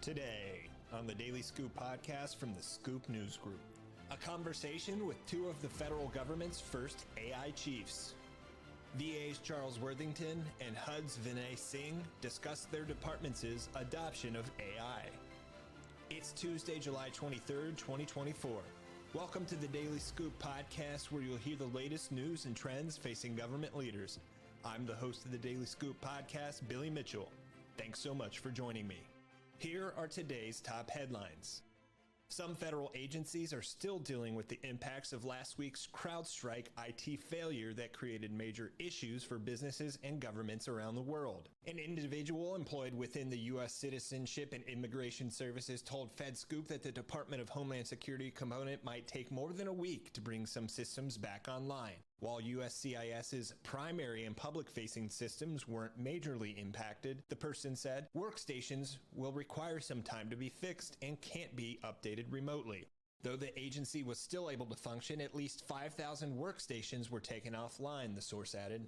Today on the Daily Scoop podcast from the Scoop News Group, a conversation with two of the federal government's first AI chiefs. VA's Charles Worthington and HUD's Vinay Singh discussed their department's adoption of AI. It's Tuesday, July 23rd, 2024. Welcome to the Daily Scoop podcast, where you'll hear the latest news and trends facing government leaders. I'm the host of the Daily Scoop podcast, Billy Mitchell. Thanks so much for joining me. Here are today's top headlines. Some federal agencies are still dealing with the impacts of last week's CrowdStrike IT failure that created major issues for businesses and governments around the world. An individual employed within the U.S. Citizenship and Immigration Services told FedScoop that the Department of Homeland Security component might take more than a week to bring some systems back online. While USCIS's primary and public-facing systems weren't majorly impacted, the person said, workstations will require some time to be fixed and can't be updated remotely. Though the agency was still able to function, at least 5,000 workstations were taken offline, the source added.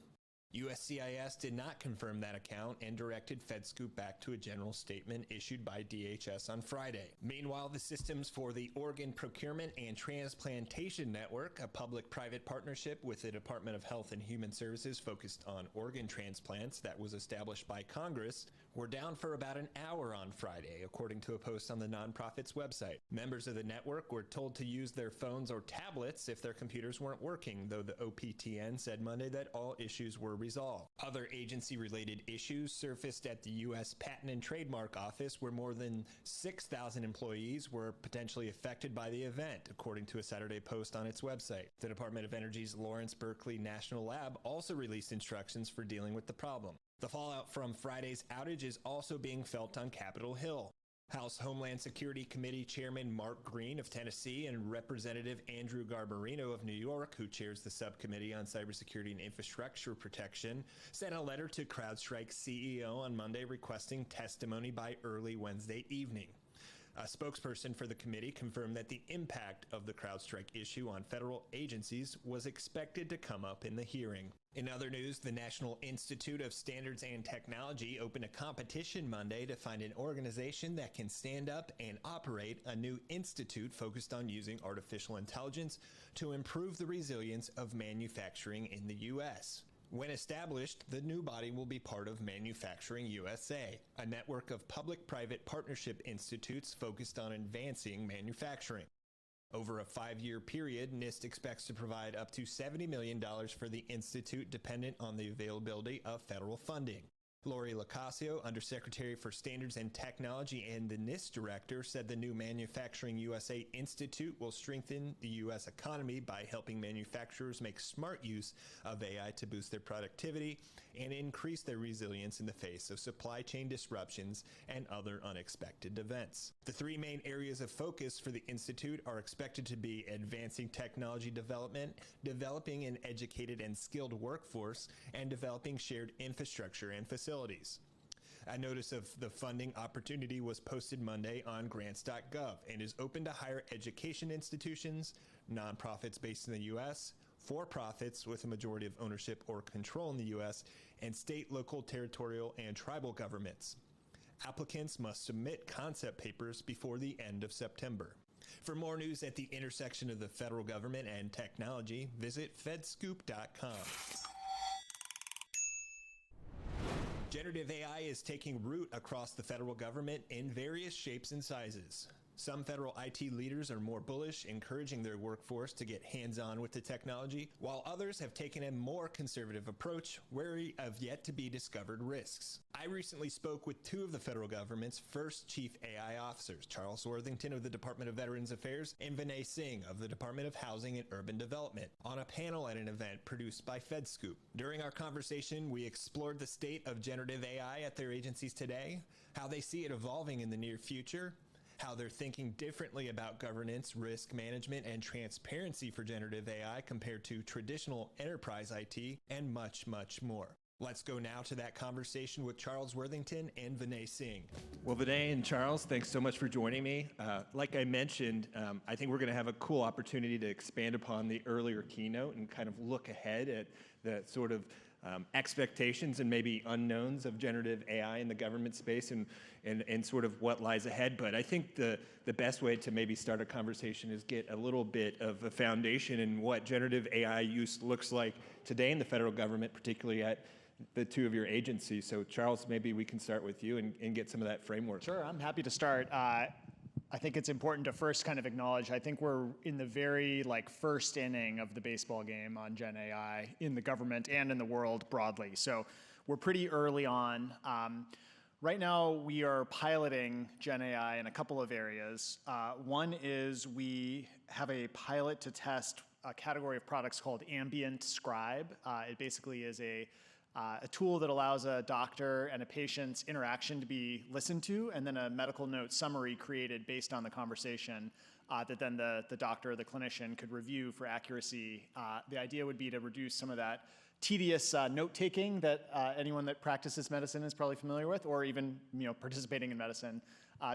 USCIS did not confirm that account and directed FedScoop back to a general statement issued by DHS on Friday. Meanwhile, the systems for the Oregon Procurement and Transplantation Network, a public-private partnership with the Department of Health and Human Services focused on organ transplants that was established by Congress, were down for about an hour on Friday, according to a post on the nonprofit's website. Members of the network were told to use their phones or tablets if their computers weren't working, though the OPTN said Monday that all issues were resolved. Other agency-related issues surfaced at the U.S. Patent and Trademark Office, where more than 6,000 employees were potentially affected by the event, according to a Saturday post on its website. The Department of Energy's Lawrence Berkeley National Lab also released instructions for dealing with the problem. The fallout from Friday's outage is also being felt on Capitol Hill. House Homeland Security Committee Chairman Mark Green of Tennessee and Representative Andrew Garbarino of New York, who chairs the Subcommittee on Cybersecurity and Infrastructure Protection, sent a letter to CrowdStrike CEO on Monday requesting testimony by early Wednesday evening. A spokesperson for the committee confirmed that the impact of the CrowdStrike issue on federal agencies was expected to come up in the hearing. In other news, the National Institute of Standards and Technology opened a competition Monday to find an organization that can stand up and operate a new institute focused on using artificial intelligence to improve the resilience of manufacturing in the U.S. When established, the new body will be part of Manufacturing USA, a network of public-private partnership institutes focused on advancing manufacturing. Over a 5-year period, NIST expects to provide up to $70 million for the institute, dependent on the availability of federal funding. Lori Locascio, Undersecretary for Standards and Technology and the NIST Director, said the new Manufacturing USA Institute will strengthen the U.S. economy by helping manufacturers make smart use of AI to boost their productivity and increase their resilience in the face of supply chain disruptions and other unexpected events. The three main areas of focus for the Institute are expected to be advancing technology development, developing an educated and skilled workforce, and developing shared infrastructure and facilities. A notice of the funding opportunity was posted Monday on grants.gov and is open to higher education institutions, nonprofits based in the U.S., for-profits with a majority of ownership or control in the U.S., and state, local, territorial, and tribal governments. Applicants must submit concept papers before the end of September. For more news at the intersection of the federal government and technology, visit fedscoop.com. Generative AI is taking root across the federal government in various shapes and sizes. Some federal IT leaders are more bullish, encouraging their workforce to get hands-on with the technology, while others have taken a more conservative approach, wary of yet-to-be-discovered risks. I recently spoke with two of the federal government's first chief AI officers, Charles Worthington of the Department of Veterans Affairs and Vinay Singh of the Department of Housing and Urban Development, on a panel at an event produced by FedScoop. During our conversation, we explored the state of generative AI at their agencies today, how they see it evolving in the near future, how they're thinking differently about governance, risk management, and transparency for generative AI compared to traditional enterprise IT, and much, much more. Let's go now to that conversation with Charles Worthington and Vinay Singh. Well, Vinay and Charles, thanks so much for joining me. Like I mentioned, I think we're going to have a cool opportunity to expand upon the earlier keynote and kind of look ahead at the sort of expectations and maybe unknowns of generative AI in the government space and sort of what lies ahead. But I think the best way to maybe start a conversation is get a little bit of a foundation in what generative AI use looks like today in the federal government, particularly at the two of your agencies. So Charles, maybe we can start with you and get some of that framework. Sure, I'm happy to start. I think it's important to first kind of acknowledge, I think we're in the very first inning of the baseball game on Gen AI in the government and in the world broadly. So we're pretty early on. Right now, we are piloting Gen AI in a couple of areas. One is we have a pilot to test a category of products called Ambient Scribe. It basically is a tool that allows a doctor and a patient's interaction to be listened to, and then a medical note summary created based on the conversation that then the doctor or the clinician could review for accuracy. The idea would be to reduce some of that tedious note-taking that anyone that practices medicine is probably familiar with, or even participating in medicine.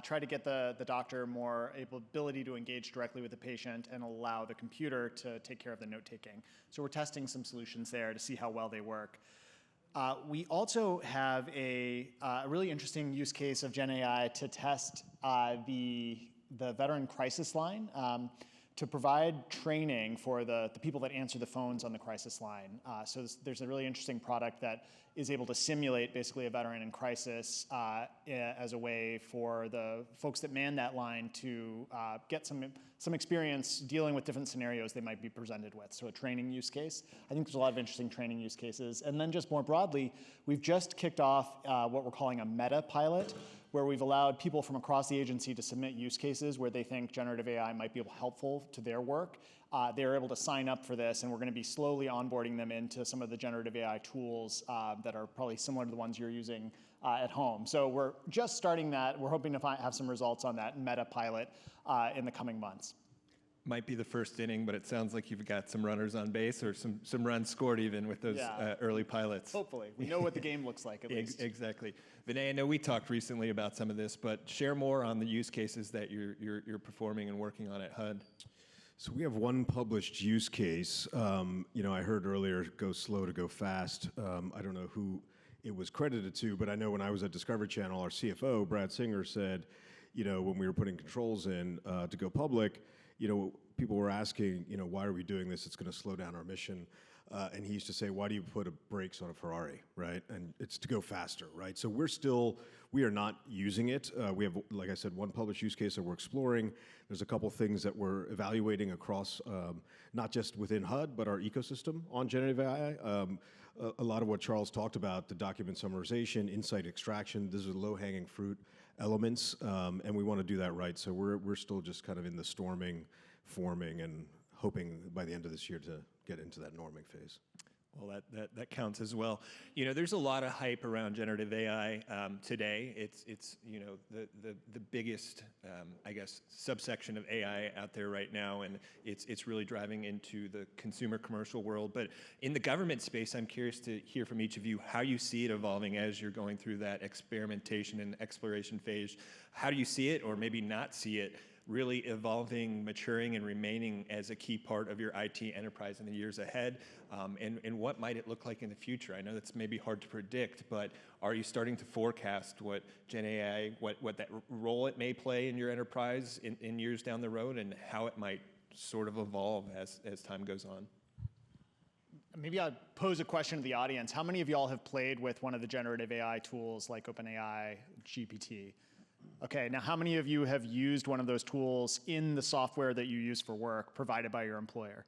Try to get the doctor more ability to engage directly with the patient and allow the computer to take care of the note-taking. So we're testing some solutions there to see how well they work. We also have a really interesting use case of Gen AI to test the veteran crisis line to provide training for the people that answer the phones on the crisis line. So there's a really interesting product that is able to simulate basically a veteran in crisis as a way for the folks that man that line to get some experience dealing with different scenarios they might be presented with. So a training use case. I think there's a lot of interesting training use cases. And then just more broadly, we've just kicked off what we're calling a meta pilot, where we've allowed people from across the agency to submit use cases where they think generative AI might be helpful to their work. They're able to sign up for this, and we're going to be slowly onboarding them into some of the generative AI tools that are probably similar to the ones you're using at home. So we're just starting that. We're hoping to have some results on that meta pilot in the coming months. Might be the first inning, but it sounds like you've got some runners on base or some runs scored even with those early pilots. Hopefully. We know what the game looks like at least. Exactly. Vinay, I know we talked recently about some of this, but share more on the use cases that you're performing and working on at HUD. So we have one published use case. I heard earlier, go slow to go fast. I don't know who it was credited to, but I know when I was at Discovery Channel, our CFO, Brad Singer, said, when we were putting controls in to go public, people were asking, why are we doing this? It's going to slow down our mission. And he used to say, why do you put brakes on a Ferrari, right? And it's to go faster, right? So we are not using it. We have, like I said, one published use case that we're exploring. There's a couple things that we're evaluating across, not just within HUD, but our ecosystem on generative AI. A lot of what Charles talked about, the document summarization, insight extraction, these are low-hanging fruit elements, and we want to do that right. So we're still just kind of in the forming, and hoping by the end of this year to get into that norming phase. Well, that counts as well. There's a lot of hype around generative AI today. It's the biggest, I guess, subsection of AI out there right now, and it's really driving into the consumer commercial world. But in the government space, I'm curious to hear from each of you how you see it evolving as you're going through that experimentation and exploration phase. How do you see it, or maybe not see it, really evolving, maturing, and remaining as a key part of your IT enterprise in the years ahead? And what might it look like in the future? I know that's maybe hard to predict, but are you starting to forecast what Gen AI, what that role it may play in your enterprise in years down the road, and how it might sort of evolve as time goes on? Maybe I'll pose a question to the audience. How many of y'all have played with one of the generative AI tools like OpenAI, GPT? Okay, now how many of you have used one of those tools in the software that you use for work provided by your employer?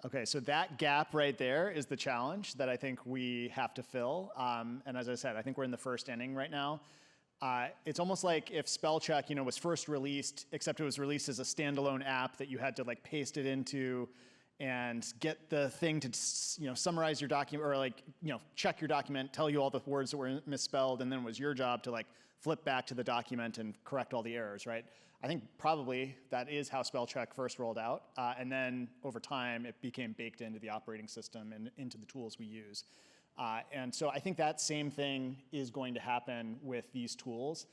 Okay, so that gap right there is the challenge that I think we have to fill. And as I said, I think we're in the first inning right now. It's almost like if spell check, was first released, except it was released as a standalone app that you had to paste it into and get the thing to summarize your document, or check your document, tell you all the words that were misspelled, and then it was your job to flip back to the document and correct all the errors, right? I think probably that is how spell check first rolled out, and then over time it became baked into the operating system and into the tools we use. And so I think that same thing is going to happen with these tools.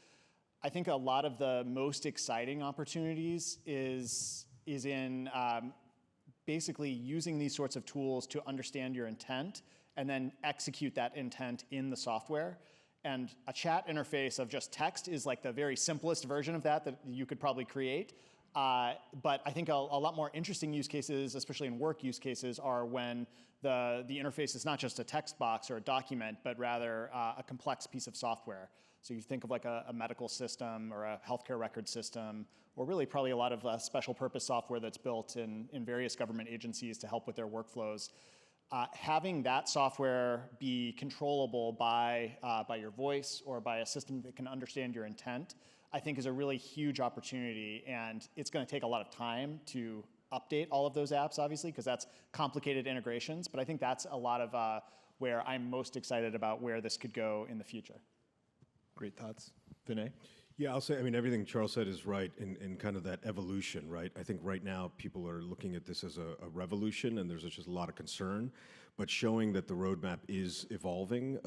I think a lot of the most exciting opportunities is in basically using these sorts of tools to understand your intent and then execute that intent in the software. And a chat interface of just text is like the very simplest version of that you could probably create. But I think a lot more interesting use cases, especially in work use cases, are when the interface is not just a text box or a document, but rather a complex piece of software. So you think of like a medical system or a healthcare record system, or really probably a lot of special purpose software that's built in various government agencies to help with their workflows. Having that software be controllable by your voice or by a system that can understand your intent, I think is a really huge opportunity, and it's going to take a lot of time to update all of those apps, obviously, because that's complicated integrations, but I think that's a lot of where I'm most excited about where this could go in the future. Great thoughts. Vinay? Yeah, I'll say, I mean, everything Charles said is right in kind of that evolution, right? I think right now people are looking at this as a revolution, and there's just a lot of concern, but showing that the roadmap is evolving.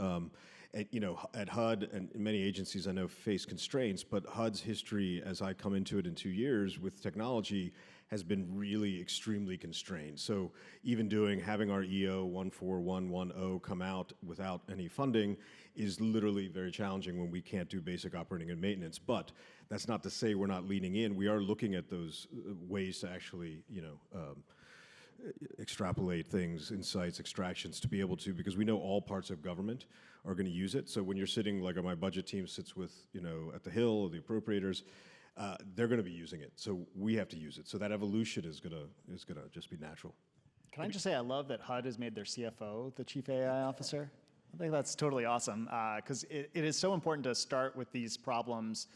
At HUD and many agencies I know face constraints, but HUD's history, as I come into it in 2 years with technology, has been really extremely constrained. So even having our EO 14110 come out without any funding is literally very challenging when we can't do basic operating and maintenance. But that's not to say we're not leaning in. We are looking at those ways to actually, extrapolate things, insights, extractions, to be able to, because we know all parts of government are going to use it. So when you're sitting, like my budget team sits with, at the Hill, the appropriators, they're going to be using it. So we have to use it. So that evolution is going to just be natural. Can I just say I love that HUD has made their CFO the Chief AI Officer? I think that's totally awesome, because it is so important to start with these problems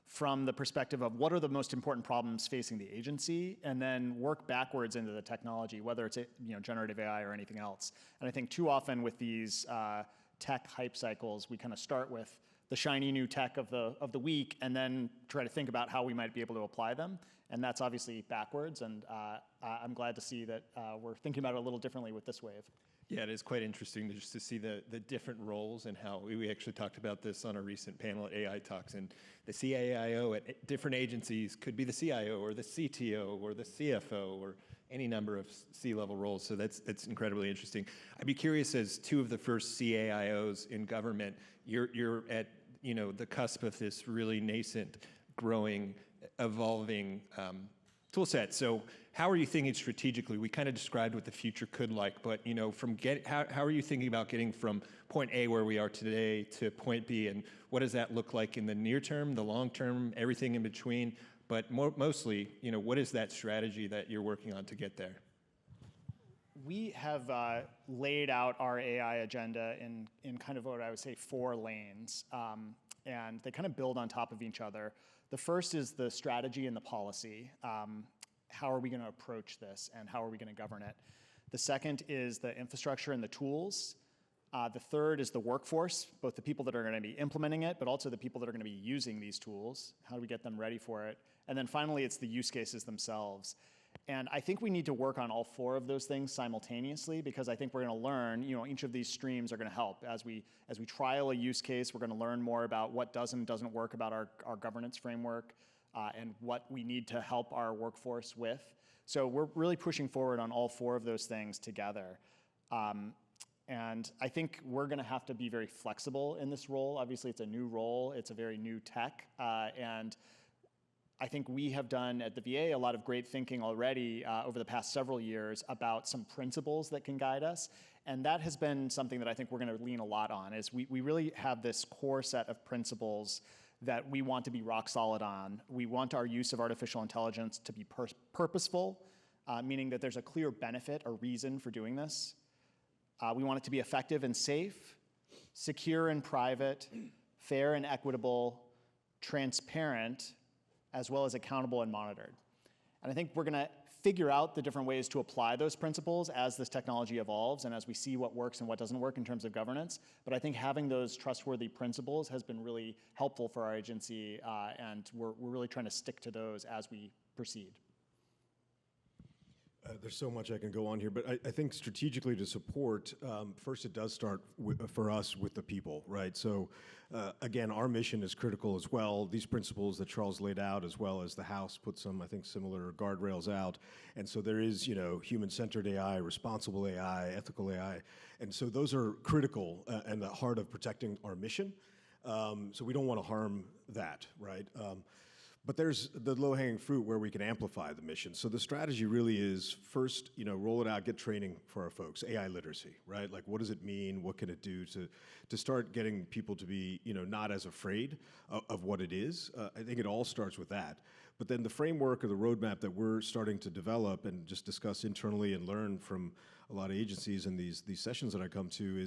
from the perspective of what are the most important problems facing the agency, and then work backwards into the technology, whether it's generative AI or anything else. And I think too often with these tech hype cycles, we kind of start with the shiny new tech of the week, and then try to think about how we might be able to apply them. And that's obviously backwards, and I'm glad to see that we're thinking about it a little differently with this wave. Yeah, it is quite interesting to see the different roles and how we actually talked about this on a recent panel at AI Talks. And the CAIO at different agencies could be the CIO or the CTO or the CFO or any number of C-level roles. So that's incredibly interesting. I'd be curious, as two of the first CAIOs in government, you're at the cusp of this really nascent, growing, evolving tool set. So how are you thinking strategically? We kind of described what the future could like, but how are you thinking about getting from point A, where we are today, to point B, and what does that look like in the near term, the long term, everything in between? But mostly, what is that strategy that you're working on to get there? We have laid out our AI agenda in kind of what I would say 4 lanes, and they kind of build on top of each other. The first is the strategy and the policy. How are we going to approach this, and how are we going to govern it? The second is the infrastructure and the tools. The third is the workforce, both the people that are going to be implementing it, but also the people that are going to be using these tools. How do we get them ready for it? And then finally, it's the use cases themselves. And I think we need to work on all 4 of those things simultaneously, because I think we're going to learn, each of these streams are going to help. As we trial a use case, we're going to learn more about what does and doesn't work about our governance framework, and what we need to help our workforce with. So we're really pushing forward on all 4 of those things together. And I think we're going to have to be very flexible in this role. Obviously, it's a new role. It's a very new tech. And I think we have done at the VA a lot of great thinking already over the past several years about some principles that can guide us. And that has been something that I think we're going to lean a lot on, is we really have this core set of principles that we want to be rock solid on. We want our use of artificial intelligence to be purposeful, meaning that there's a clear benefit or reason for doing this. We want it to be effective and safe, secure and private, fair and equitable, transparent, as well as accountable and monitored. And I think we're going to figure out the different ways to apply those principles as this technology evolves and as we see what works and what doesn't work in terms of governance. But I think having those trustworthy principles has been really helpful for our agency, and we're really trying to stick to those as we proceed. There's so much I can go on here, but I think strategically to support, first it does start for us with the people, right? So again, our mission is critical as well. These principles that Charles laid out, as well as the House put some, I think, similar guardrails out. And so there is, human-centered AI, responsible AI, ethical AI. And so those are critical and the heart of protecting our mission. So we don't want to harm that, right? But there's the low-hanging fruit where we can amplify the mission. So the strategy really is first, roll it out, get training for our folks, AI literacy, right? Like, what does it mean? What can it do to start getting people to be, not as afraid of what it is? I think it all starts with that. But then the framework or the roadmap that we're starting to develop and just discuss internally and learn from a lot of agencies in these sessions that I come to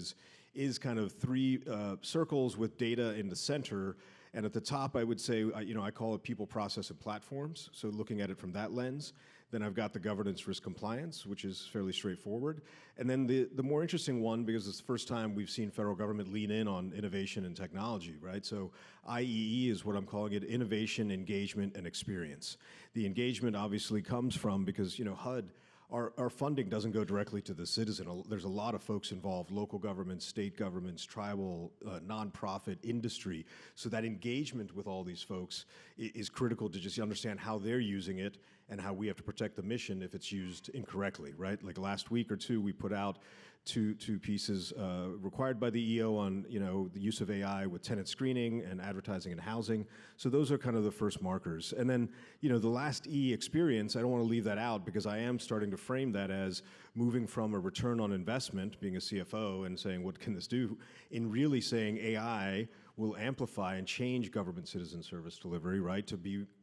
is kind of three circles with data in the center. And at the top, I would say, I call it people, process, and platforms. So looking at it from that lens. Then I've got the governance, risk, compliance, which is fairly straightforward. And then the more interesting one, because it's the first time we've seen federal government lean in on innovation and technology, right? So IEE is what I'm calling it, innovation, engagement, and experience. The engagement obviously comes from, because, HUD, our funding doesn't go directly to the citizen. There's a lot of folks involved, local governments, state governments, tribal, nonprofit, industry. So that engagement with all these folks is critical to just understand how they're using it and how we have to protect the mission if it's used incorrectly, right? Like last week or two, we put out two pieces required by the EO on the use of AI with tenant screening and advertising and housing. So those are kind of the first markers. And then the last E, experience, I don't want to leave that out because I am starting to frame that as moving from a return on investment, being a CFO and saying what can this do, in really saying AI will amplify and change government citizen service delivery, right, to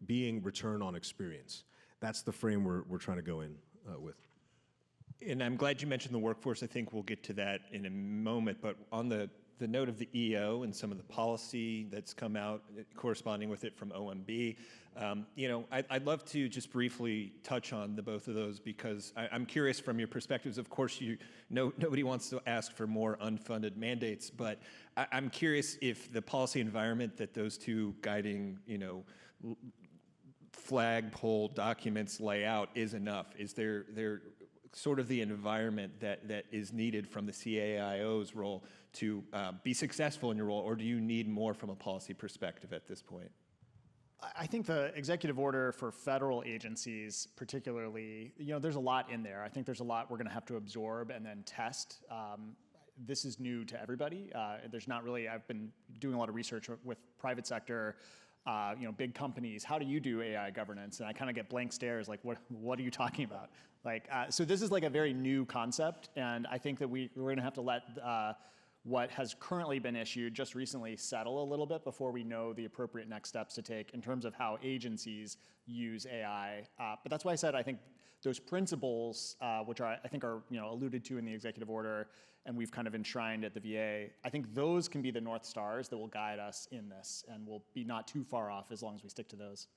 being return on experience. That's the frame we're trying to go in with. And I'm glad you mentioned the workforce. I think we'll get to that in a moment. But on the note of the EO and some of the policy that's come out corresponding with it from OMB, I'd love to just briefly touch on the both of those because I'm curious from your perspectives. Of course, nobody wants to ask for more unfunded mandates, but I'm curious if the policy environment that those two guiding, flagpole documents lay out is enough. Is there sort of the environment that is needed from the CAIO's role to be successful in your role, or do you need more from a policy perspective at this point? I think the executive order for federal agencies, particularly, there's a lot in there. I think there's a lot we're going to have to absorb and then test. This is new to everybody. There's not really, I've been doing a lot of research with private sector, big companies. How do you do AI governance? And I kind of get blank stares like, what are you talking about? So this is like a very new concept, and I think that we're going to have to let what has currently been issued just recently settle a little bit before we know the appropriate next steps to take in terms of how agencies use AI. But that's why I said I think those principles, which I think are alluded to in the executive order, and we've kind of enshrined at the VA, I think those can be the North Stars that will guide us in this, and we'll be not too far off as long as we stick to those.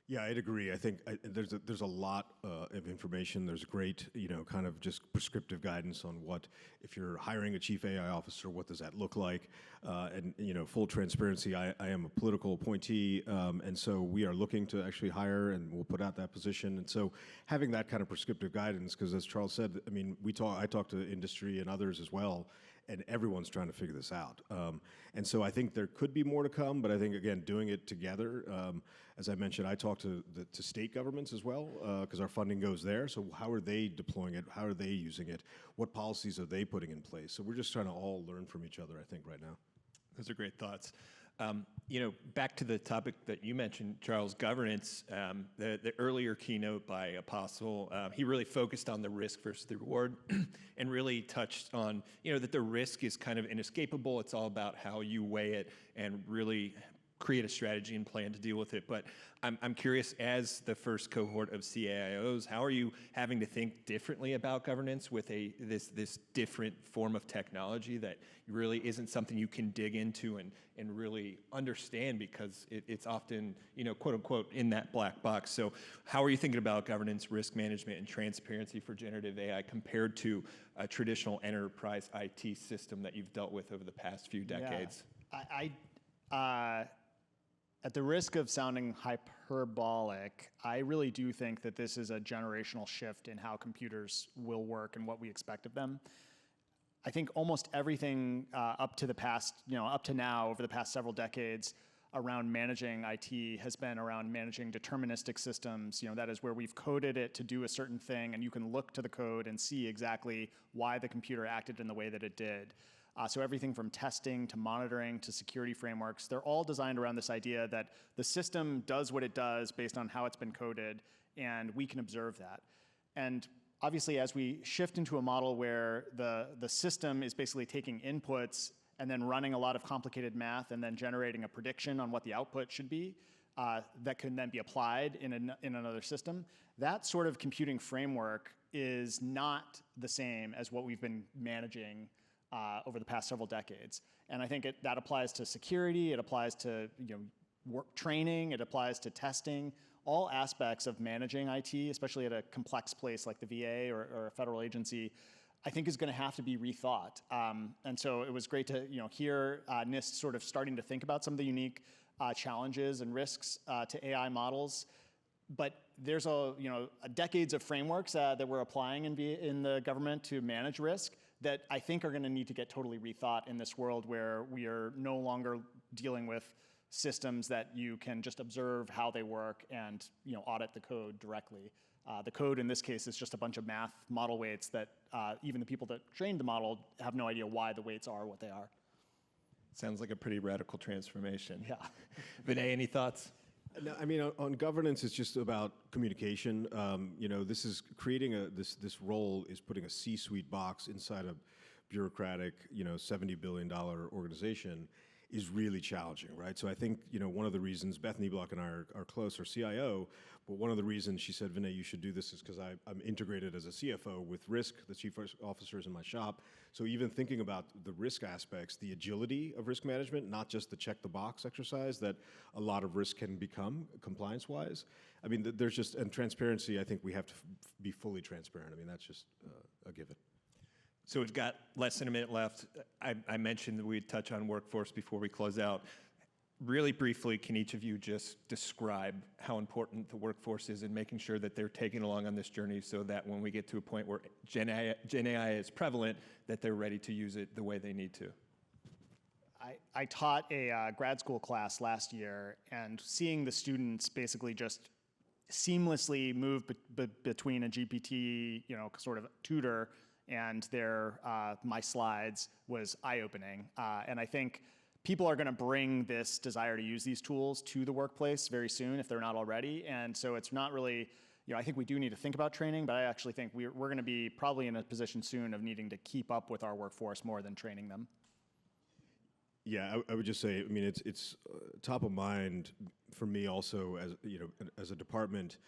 Yeah, I'd agree. I think there's a lot of information. There's great, kind of just prescriptive guidance on what, if you're hiring a chief AI officer, what does that look like? And full transparency, I am a political appointee, and so we are looking to actually hire, and we'll put out that position. And so having that kind of prescriptive guidance, because as Charles said, I mean, I talk to industry and others as well, and everyone's trying to figure this out. And so I think there could be more to come, but I think, again, doing it together, as I mentioned, I talk to state governments as well, because our funding goes there. So how are they deploying it? How are they using it? What policies are they putting in place? So we're just trying to all learn from each other, I think, right now. Those are great thoughts. Back to the topic that you mentioned, Charles, governance, the earlier keynote by Apostle, he really focused on the risk versus the reward and really touched on, that the risk is kind of inescapable. It's all about how you weigh it and really create a strategy and plan to deal with it. But I'm curious, as the first cohort of CAIOs, how are you having to think differently about governance with this different form of technology that really isn't something you can dig into and really understand because it's often, quote unquote, in that black box. So how are you thinking about governance, risk management, and transparency for generative AI compared to a traditional enterprise IT system that you've dealt with over the past few decades? Yeah. At the risk of sounding hyperbolic, I really do think that this is a generational shift in how computers will work and what we expect of them. I think almost everything up to now, over the past several decades, around managing IT has been around managing deterministic systems. That is where we've coded it to do a certain thing, and you can look to the code and see exactly why the computer acted in the way that it did. So everything from testing to monitoring to security frameworks, they're all designed around this idea that the system does what it does based on how it's been coded, and we can observe that. And obviously, as we shift into a model where the system is basically taking inputs and then running a lot of complicated math and then generating a prediction on what the output should be, that can then be applied in another system, that sort of computing framework is not the same as what we've been managing over the past several decades. And I think that applies to security, it applies to work training, it applies to testing, all aspects of managing IT, especially at a complex place like the VA or a federal agency, I think is going to have to be rethought. And so it was great to hear NIST sort of starting to think about some of the unique challenges and risks to AI models. But there's decades of frameworks that we're applying in the government to manage risk that I think are going to need to get totally rethought in this world where we are no longer dealing with systems that you can just observe how they work and audit the code directly. The code in this case is just a bunch of math model weights that even the people that trained the model have no idea why the weights are what they are. Sounds like a pretty radical transformation. Yeah. Vinay, any thoughts? No, I mean, on governance, it's just about communication. This is creating this role is putting a C-suite box inside a bureaucratic, $70 billion organization is really challenging, right? So I think, one of the reasons Bethany Block and I are close, our CIO, but one of the reasons she said, Vinay, you should do this is because I'm integrated as a CFO with risk, the chief risk officers in my shop. So even thinking about the risk aspects, the agility of risk management, not just the check the box exercise that a lot of risk can become compliance-wise. I mean, there's just, and transparency, I think we have to be fully transparent. I mean, that's just a given. So we've got less than a minute left. I mentioned that we'd touch on workforce before we close out. Really briefly, can each of you just describe how important the workforce is in making sure that they're taking along on this journey so that when we get to a point where Gen AI is prevalent, that they're ready to use it the way they need to? I taught a grad school class last year, and seeing the students basically just seamlessly move between a GPT, sort of tutor and their my slides was eye-opening. And I think people are going to bring this desire to use these tools to the workplace very soon if they're not already. And so it's not really, I think we do need to think about training, but I actually think we're going to be probably in a position soon of needing to keep up with our workforce more than training them. Yeah, I would just say, I mean, it's top of mind for me also as a department.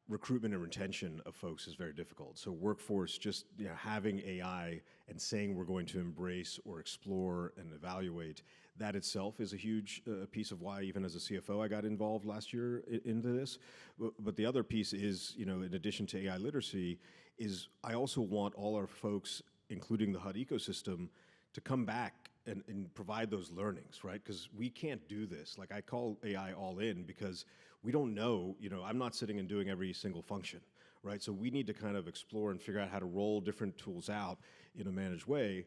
Recruitment and retention of folks is very difficult. So workforce, just having AI and saying we're going to embrace or explore and evaluate, that itself is a huge piece of why, even as a CFO, I got involved last year into this. But the other piece is, in addition to AI literacy, is I also want all our folks, including the HUD ecosystem, to come back and provide those learnings, right? Because we can't do this. Like, I call AI all in because we don't know, I'm not sitting and doing every single function, right? So we need to kind of explore and figure out how to roll different tools out in a managed way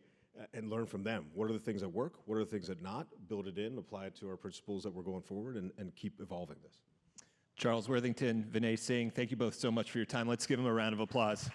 and learn from them. What are the things that work? What are the things that not? Build it in, apply it to our principles that we're going forward, and keep evolving this. Charles Worthington, Vinay Singh, thank you both so much for your time. Let's give them a round of applause.